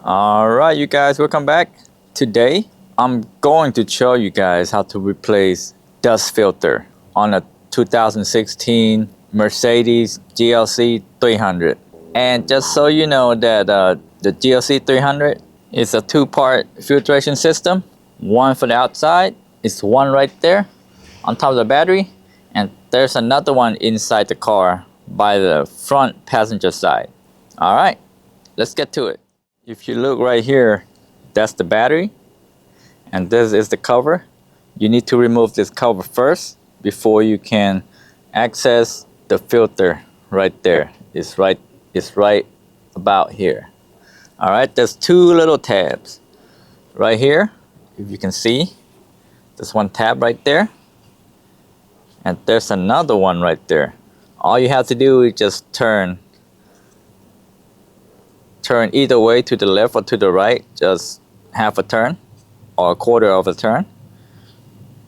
Alright, you guys, welcome back. Today I'm going to show you guys how to replace dust filter on a 2016 Mercedes GLC 300. And just so you know that the GLC 300 is a two-part filtration system. One for the outside, it's one right there on top of the battery, and there's another one inside the car by the front passenger side. Alright, let's get to it. If you look right here, that's the battery, and this is the cover. You need to remove this cover first before you can access the filter right there. It's right about here. All right, there's two little tabs right here. If you can see, there's one tab right there, and there's another one right there. All you have to do is just turn either way, to the left or to the right, just half a turn or a quarter of a turn.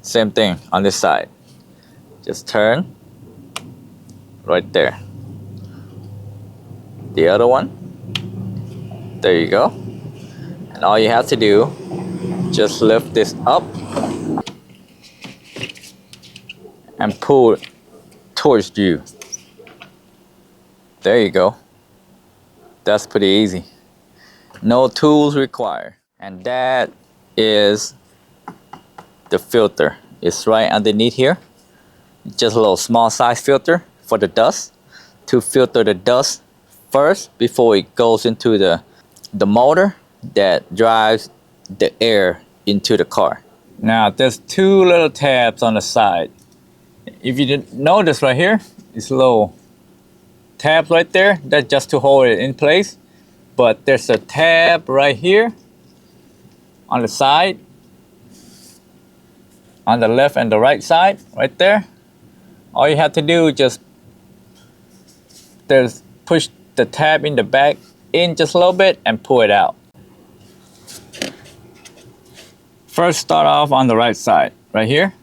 Same thing on this side, just turn right there. The other one, there you go. And all you have to do, just lift this up and pull it towards you. There you go. That's pretty easy. No tools required. And that is the filter. It's right underneath here. Just a little small size filter for the dust, to filter the dust first before it goes into the motor that drives the air into the car. Now there's two little tabs on the side. If you didn't notice right here, it's little tabs right there. That's just to hold it in place. But there's a tab right here on the side, on the left and the right side, right there. All you have to do is just push the tab in the back in just a little bit and pull it out. First, start off on the right side, right here.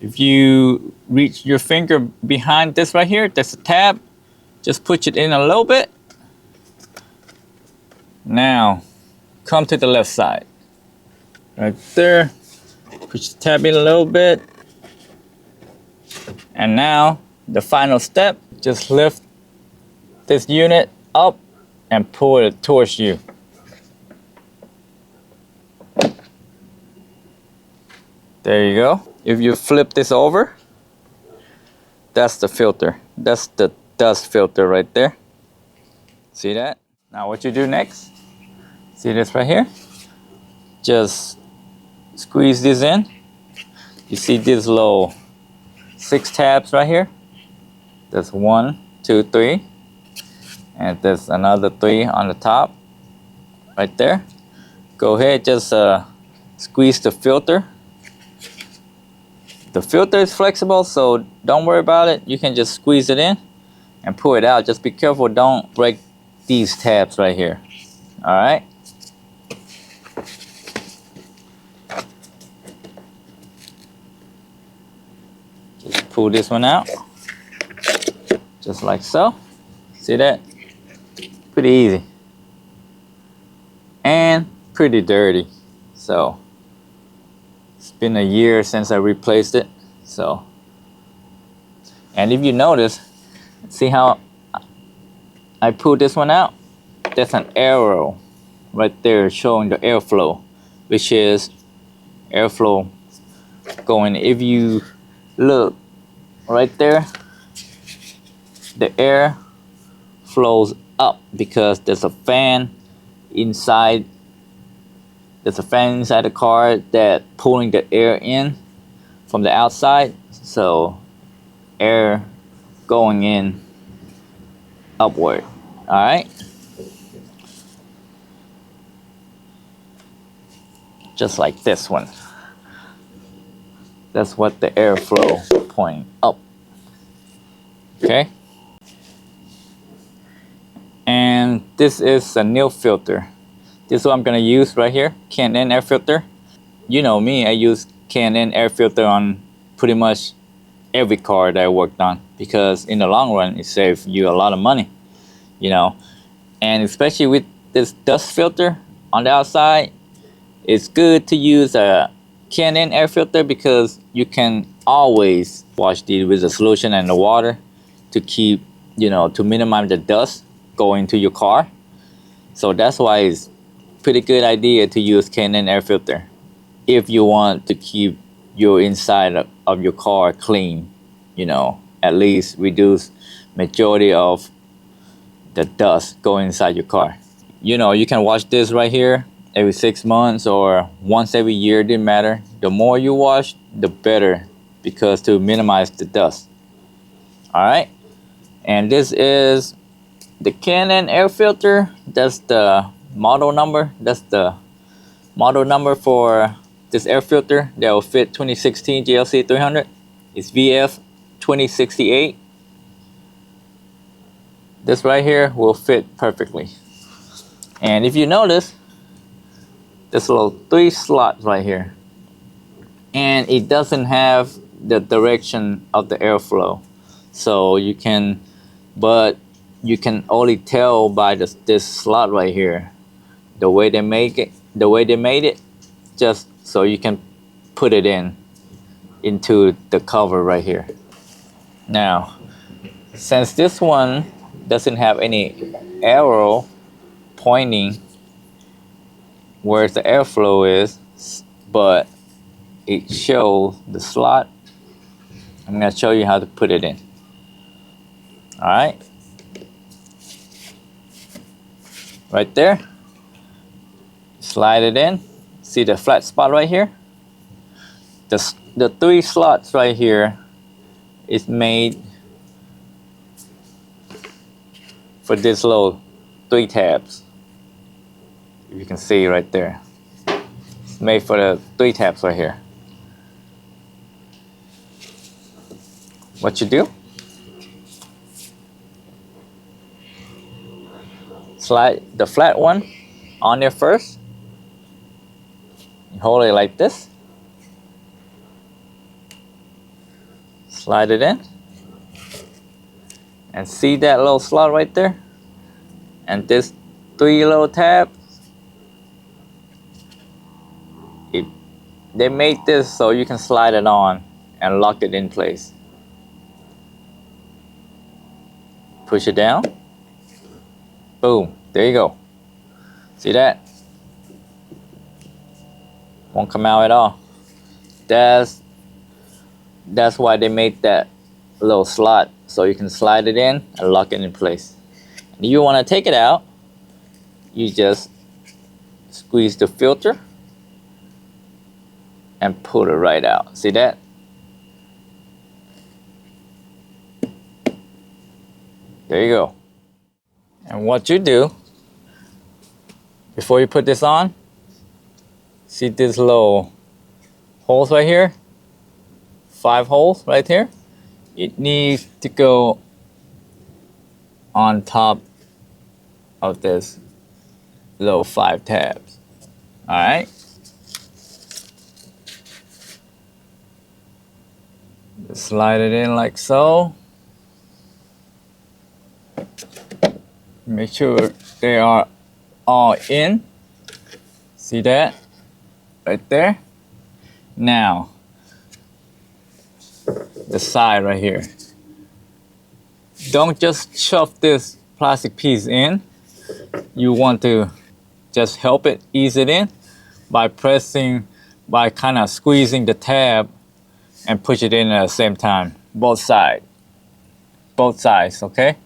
If you reach your finger behind this right here, there's a tab. Just push it in a little bit. Now, come to the left side. Right there. Push the tab in a little bit. And now, the final step, just lift this unit up and pull it towards you. There you go. If you flip this over, that's the filter. That's the dust filter right there. See that? Now what you do next, see this right here? Just squeeze this in. You see these little 6 tabs right here? There's 1, 2, 3. And there's another 3 on the top, right there. Go ahead, just squeeze the filter. The filter is flexible, so don't worry about it. You can just squeeze it in and pull it out. Just be careful, don't break these tabs right here. All right. Just pull this one out, just like so. See that? Pretty easy and pretty dirty. So it's been a year since I replaced it. So, and if you notice, see how I pulled this one out? There's an arrow right there showing the airflow, which is airflow going. If you look right there, the air flows up because there's a fan inside. There's a fan inside the car that pulling the air in from the outside. So air going in upward. All right. Just like this one. That's what the airflow pointing up. Okay. And this is a new filter. This is what I'm gonna use right here, K&N air filter. You know me, I use K&N air filter on pretty much every car that I worked on, because in the long run, it saves you a lot of money, you know. And especially with this dust filter on the outside, it's good to use a Canon air filter because you can always wash these with the solution and the water to keep, you know, to minimize the dust going to your car. So that's why it's pretty good idea to use Canon air filter if you want to keep your inside of your car clean, you know, at least reduce majority of the dust going inside your car. You know, you can wash this right here every 6 months or once every year, didn't matter. The more you wash, the better, because to minimize the dust. All right, and this is the Canon air filter. That's the model number. That's the model number for this air filter that will fit 2016 GLC 300. It's VF 2068. This right here will fit perfectly. And if you notice, this little 3 slots right here, and it doesn't have the direction of the airflow, so you can, but you can only tell by this slot right here, the way they made it, just so you can put it into the cover right here. Now, since this one doesn't have any arrow pointing where the airflow is, but it shows the slot, I'm going to show you how to put it in. All right, right there, slide it in. See the flat spot right here? The 3 slots right here is made for this little 3 tabs. If you can see right there, it's made for the 3 tabs right here. What you do? Slide the flat one on there first. You hold it like this. Slide it in. And see that little slot right there? And this 3 little tabs. They made this so you can slide it on and lock it in place. Push it down. Boom, there you go. See that? Won't come out at all. That's why they made that little slot, so you can slide it in and lock it in place. And you want to take it out, you just squeeze the filter and pull it right out. See that? There you go. And what you do before you put this on, see this little holes right here? 5 holes right here. It needs to go on top of this little 5 tabs. All right. Just slide it in like so. Make sure they are all in. See that? Right there. Now, the side right here. Don't just shove this plastic piece in. You want to just help it ease it in by pressing, by kind of squeezing the tab and push it in at the same time. Both sides, okay?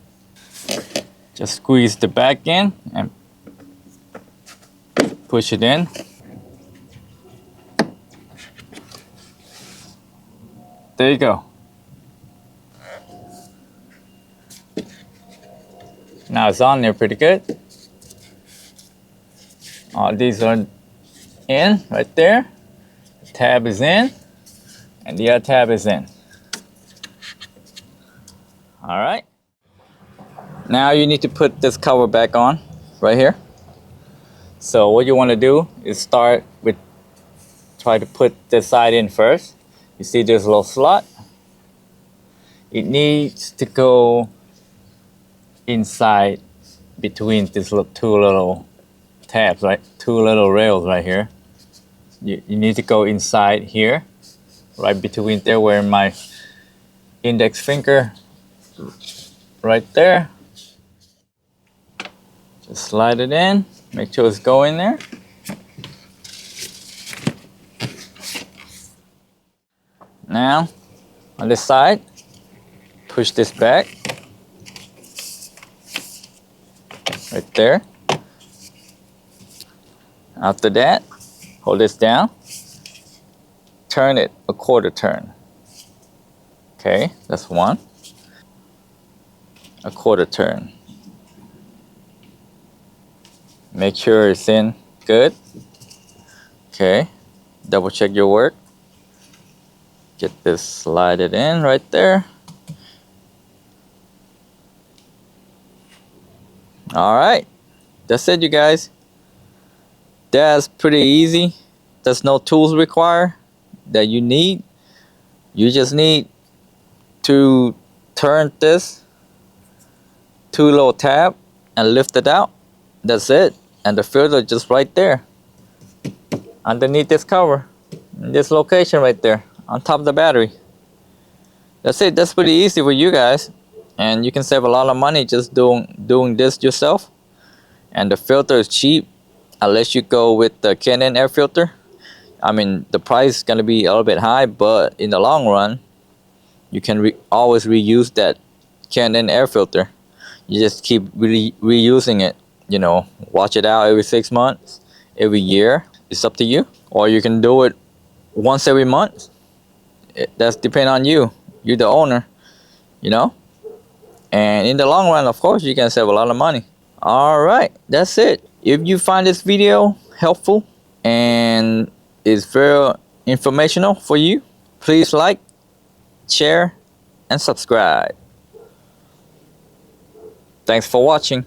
Just squeeze the back in and push it in. There you go. Now it's on there pretty good. All these are in right there. The tab is in, and the other tab is in. All right. Now you need to put this cover back on right here. So what you want to do is start with, try to put this side in first. You see this little slot? It needs to go inside between these two little tabs, right? Two little rails right here. You need to go inside here, right between there where my index finger, right there. Just slide it in, make sure it's going there. Now, on this side, push this back, right there. After that, hold this down, turn it a quarter turn. Okay, that's one. A quarter turn. Make sure it's in good. Okay, double check your work. Get this slided in right there. All right, that's it, you guys. That's pretty easy. There's no tools required that you need. You just need to turn this two little tab and lift it out. That's it. And the filter just right there underneath this cover in this location right there on top of the battery. That's it. That's pretty easy for you guys, and you can save a lot of money just doing this yourself. And the filter is cheap unless you go with the Canon air filter. I mean, the price is going to be a little bit high, but in the long run you can always reuse that Canon air filter. You just keep reusing it, you know, watch it out every 6 months, every year. It's up to you. Or you can do it once every month. That's depend on you. You're the owner, you know. And in the long run, of course, you can save a lot of money. All right, that's it. If you find this video helpful and it's very informational for you, please like, share, and subscribe. Thanks for watching.